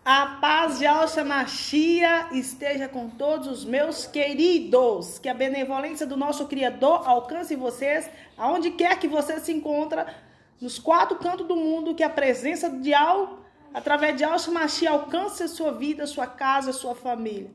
A paz de Yahshua Mashiach esteja com todos os meus queridos. Que a benevolência do nosso Criador alcance vocês, aonde quer que você se encontre, nos quatro cantos do mundo, que a presença de Yahweh, através de Yahshua Mashiach, alcance a sua vida, sua casa, sua família.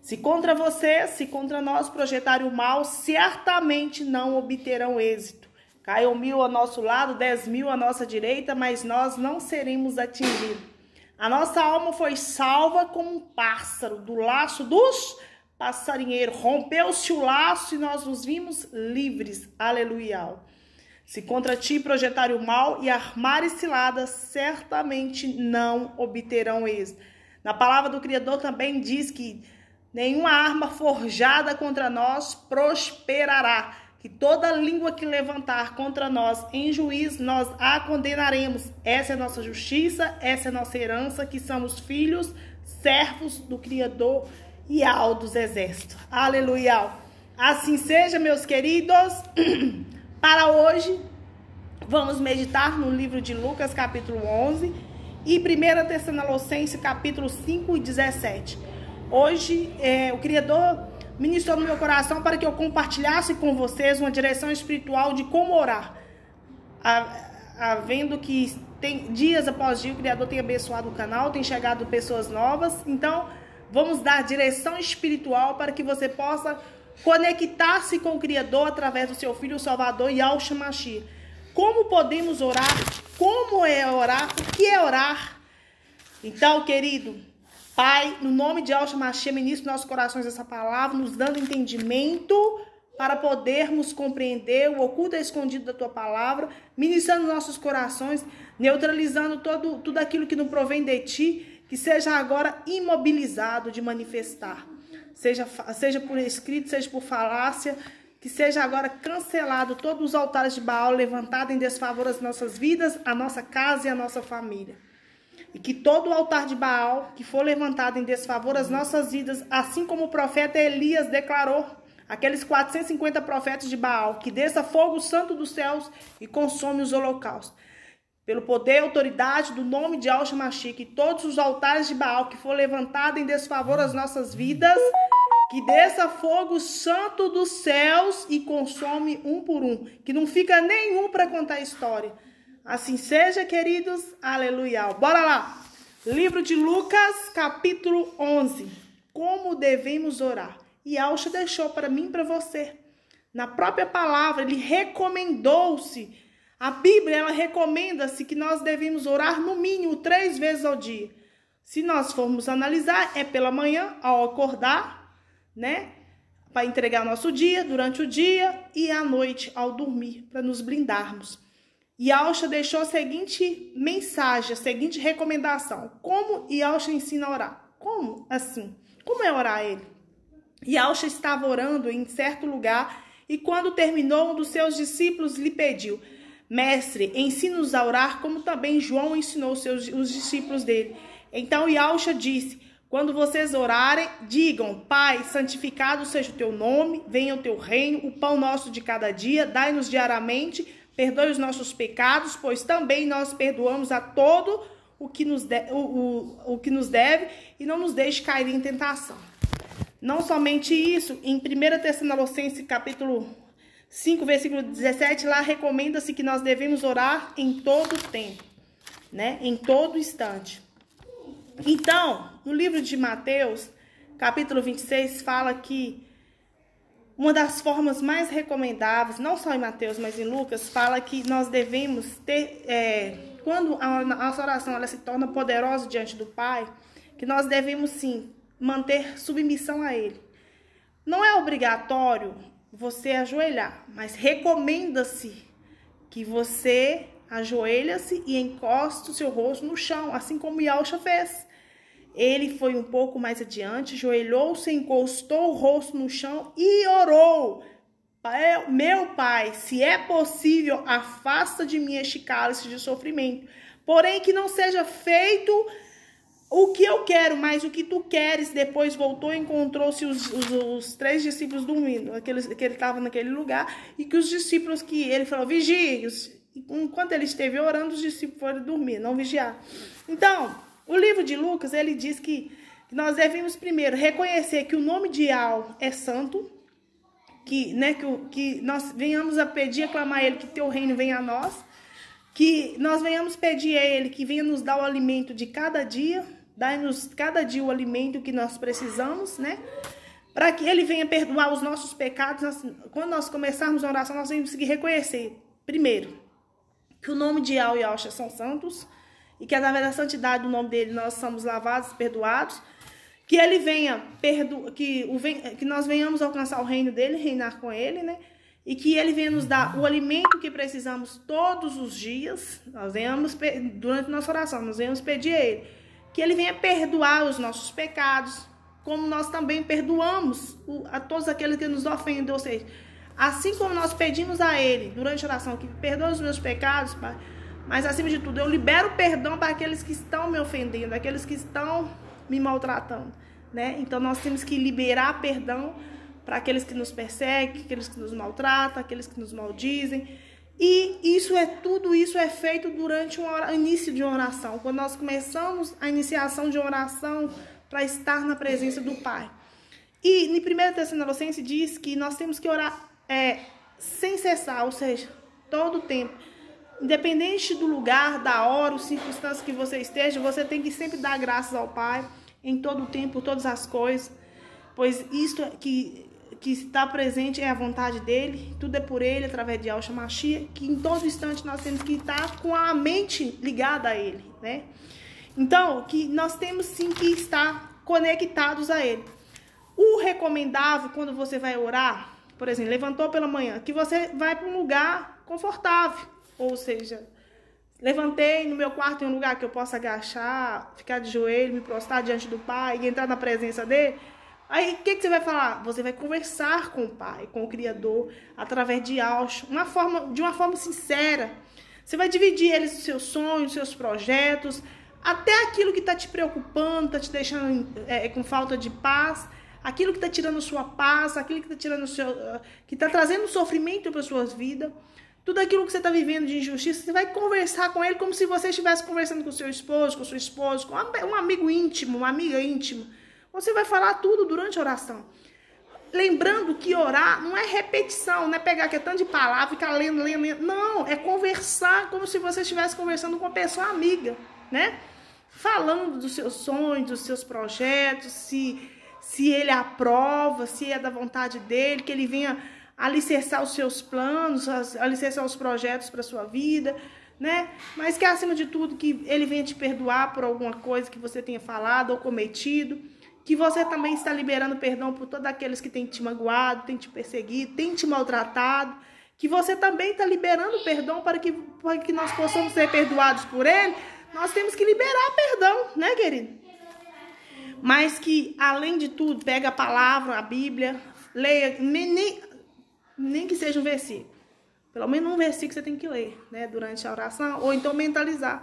Se contra você, se contra nós projetarem o mal, certamente não obterão êxito. Caiam 1000 ao nosso lado, 10.000 à nossa direita, mas nós não seremos atingidos. A nossa alma foi salva como um pássaro do laço dos passarinheiros. Rompeu-se o laço e nós nos vimos livres. Aleluia. Se contra ti projetarem o mal e armarem ciladas, certamente não obterão êxito. Na palavra do Criador também diz que nenhuma arma forjada contra nós prosperará. Que toda língua que levantar contra nós em juízo, nós a condenaremos. Essa é a nossa justiça, essa é a nossa herança, que somos filhos, servos do Criador e ao dos exércitos. Aleluia. Assim seja, meus queridos. Para hoje, vamos meditar no livro de Lucas, capítulo 11, e 1 Tessalonicenses, capítulo 5 e 17. Hoje, o Criador ministrou no meu coração para que eu compartilhasse com vocês uma direção espiritual de como orar. Vendo que tem dias após dia o Criador tem abençoado o canal, tem chegado pessoas novas. Então, vamos dar direção espiritual para que você possa conectar-se com o Criador através do seu Filho o Salvador, Yahshua Mashiach. Como podemos orar? Como é orar? O que é orar? Então, querido Pai, no nome de Yahshua Mashiach, ministra nos nossos corações essa palavra, nos dando entendimento para podermos compreender o oculto e escondido da Tua palavra, ministrando nossos corações, neutralizando tudo aquilo que não provém de Ti, que seja agora imobilizado de manifestar, seja por escrito, seja por falácia, que seja agora cancelado todos os altares de Baal levantados em desfavor às nossas vidas, à nossa casa e à nossa família. E que todo o altar de Baal que for levantado em desfavor às nossas vidas, assim como o profeta Elias declarou, aqueles 450 profetas de Baal, que desça fogo santo dos céus e consome os holocaustos. Pelo poder e autoridade do nome de Yahshua Mashiach, que todos os altares de Baal que for levantado em desfavor às nossas vidas, que desça fogo santo dos céus e consome um por um, que não fica nenhum para contar a história. Assim seja, queridos. Aleluia. Bora lá. Livro de Lucas, capítulo 11. Como devemos orar? E Yahshua deixou para mim e para você. Na própria palavra, ele recomendou-se. A Bíblia, ela recomenda-se que nós devemos orar no mínimo 3 vezes ao dia. Se nós formos analisar, é pela manhã, ao acordar, né? Para entregar nosso dia, durante o dia, e à noite, ao dormir, para nos blindarmos. E Yahshua deixou a seguinte mensagem, a seguinte recomendação. Como Yahshua ensina a orar? Como assim? Como é orar a ele? Yahshua estava orando em certo lugar e quando terminou, um dos seus discípulos lhe pediu: Mestre, ensina-nos a orar como também João ensinou os discípulos dele. Então Yahshua disse: quando vocês orarem, digam: Pai, santificado seja o teu nome, venha o teu reino, o pão nosso de cada dia, dai-nos diariamente. Perdoe os nossos pecados, pois também nós perdoamos a todo o que nos deve e não nos deixe cair em tentação. Não somente isso, em 1 Tessalonicenses, capítulo 5, versículo 17, lá recomenda-se que nós devemos orar em todo tempo, né? Em todo instante. Então, no livro de Mateus, capítulo 26, fala que uma das formas mais recomendáveis, não só em Mateus, mas em Lucas, fala que nós devemos ter, quando a nossa oração ela se torna poderosa diante do Pai, que nós devemos sim manter submissão a Ele. Não é obrigatório você ajoelhar, mas recomenda-se que você ajoelha-se e encoste o seu rosto no chão, assim como Yahshua fez. Ele foi um pouco mais adiante, ajoelhou-se, encostou o rosto no chão e orou. Meu Pai, se é possível, afasta de mim este cálice de sofrimento. Porém, que não seja feito o que eu quero, mas o que tu queres. Depois voltou e encontrou-se os 3 discípulos dormindo, aqueles que ele estava naquele lugar, e que os discípulos que ele falou, vigie. Enquanto ele esteve orando, os discípulos foram dormir, não vigiar. Então, O livro de Lucas, ele diz que nós devemos primeiro reconhecer que o nome de Yahweh é santo, que nós venhamos a pedir, a clamar a Ele que teu reino venha a nós, que nós venhamos pedir a Ele que venha nos dar o alimento de cada dia, dai-nos cada dia o alimento que nós precisamos, né? Para que Ele venha perdoar os nossos pecados. Quando nós começarmos a oração, nós temos que reconhecer, primeiro, que o nome de Yahweh e Yahshua são santos, e que através da santidade do nome dele nós somos lavados, perdoados, que ele venha, que nós venhamos alcançar o reino dele, reinar com ele, né? E que ele venha nos dar o alimento que precisamos todos os dias. Nós venhamos, durante nossa oração, nós venhamos pedir a ele que ele venha perdoar os nossos pecados, como nós também perdoamos a todos aqueles que nos ofendem. Ou seja, assim como nós pedimos a ele durante a oração que perdoe os meus pecados, Pai, mas acima de tudo eu libero perdão para aqueles que estão me ofendendo, aqueles que estão me maltratando, né? Então nós temos que liberar perdão para aqueles que nos perseguem, aqueles que nos maltratam, aqueles que nos maldizem. E tudo isso é feito durante o início de uma oração, quando nós começamos a iniciação de uma oração para estar na presença do Pai. E em 1 Tessalonicenses diz que nós temos que orar sem cessar, ou seja, todo o tempo. Independente do lugar, da hora, ou circunstância que você esteja, você tem que sempre dar graças ao Pai em todo o tempo, por todas as coisas, pois isto que está presente é a vontade dele, tudo é por ele, através de Yahshua Mashiach, que em todo instante nós temos que estar com a mente ligada a ele, né? Então, que nós temos sim que estar conectados a ele. O recomendável, quando você vai orar, por exemplo, levantou pela manhã, que você vai para um lugar confortável, ou seja, levantei no meu quarto em um lugar que eu possa agachar, ficar de joelho, me prostrar diante do Pai e entrar na presença dele. Aí, o que você vai falar? Você vai conversar com o Pai, com o Criador, através de Yahshua, de uma forma sincera. Você vai dividir eles os seus sonhos, os seus projetos, até aquilo que está te preocupando, está te deixando com falta de paz, aquilo que está tirando sua paz, aquilo que está tirando que está trazendo sofrimento para suas vidas. Tudo aquilo que você está vivendo de injustiça, você vai conversar com ele como se você estivesse conversando com seu esposo, com sua esposa, com um amigo íntimo, uma amiga íntima. Você vai falar tudo durante a oração. Lembrando que orar não é repetição, não é pegar aquele tanto de palavra e ficar lendo. Não, é conversar como se você estivesse conversando com uma pessoa amiga, né? Falando dos seus sonhos, dos seus projetos, se ele aprova, se é da vontade dele, que ele venha alicerçar os seus planos, alicerçar os projetos para a sua vida, né? Mas que acima de tudo que ele venha te perdoar por alguma coisa que você tenha falado ou cometido, que você também está liberando perdão por todos aqueles que têm te magoado, têm te perseguido, têm te maltratado, que você também está liberando perdão para que nós possamos ser perdoados por ele. Nós temos que liberar perdão, né, querido? Mas que, além de tudo, pega a palavra, a Bíblia, leia, nem que seja um versículo. Pelo menos um versículo você tem que ler, né, durante a oração, ou então mentalizar,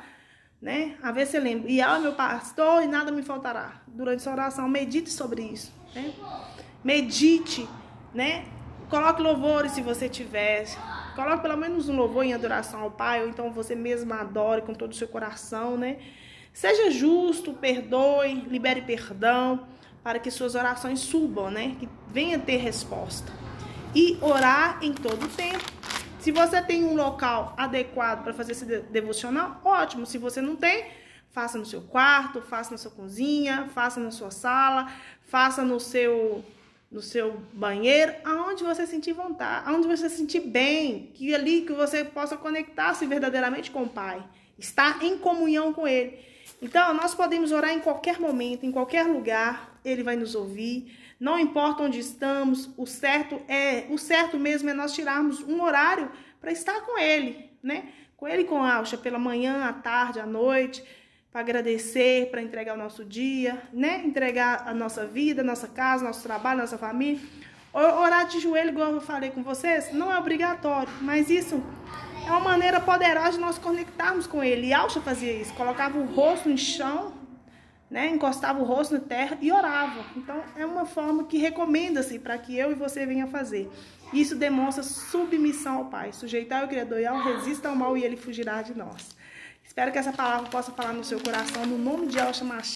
né? A ver se você lembra. E meu pastor, e nada me faltará. Durante a oração, medite sobre isso, né? Medite, né? Coloque louvores se você tiver. Coloque pelo menos um louvor em adoração ao Pai, ou então você mesmo adore com todo o seu coração, né? Seja justo, perdoe, libere perdão, para que suas orações subam, né? Que venha ter resposta. E orar em todo o tempo. Se você tem um local adequado para fazer esse devocional, ótimo. Se você não tem, faça no seu quarto, faça na sua cozinha, faça na sua sala, faça no seu banheiro, aonde você sentir vontade, aonde você sentir bem, que ali que você possa conectar-se verdadeiramente com o Pai, estar em comunhão com Ele. Então, nós podemos orar em qualquer momento, em qualquer lugar, Ele vai nos ouvir. Não importa onde estamos, o certo mesmo é nós tirarmos um horário para estar com Ele, né? Com Ele e com Yahshua, pela manhã, à tarde, à noite, para agradecer, para entregar o nosso dia, né? Entregar a nossa vida, nossa casa, nosso trabalho, nossa família. Orar de joelho, igual eu falei com vocês, não é obrigatório, mas isso é uma maneira poderosa de nós conectarmos com Ele. E Yahshua fazia isso, colocava o rosto no chão, né? Encostava o rosto na terra e orava. Então, é uma forma que recomenda-se para que eu e você venha fazer. Isso demonstra submissão ao Pai. Sujeitar o Criador e ao resista ao mal e Ele fugirá de nós. Espero que essa palavra possa falar no seu coração, no nome de Yahshua Mashiach.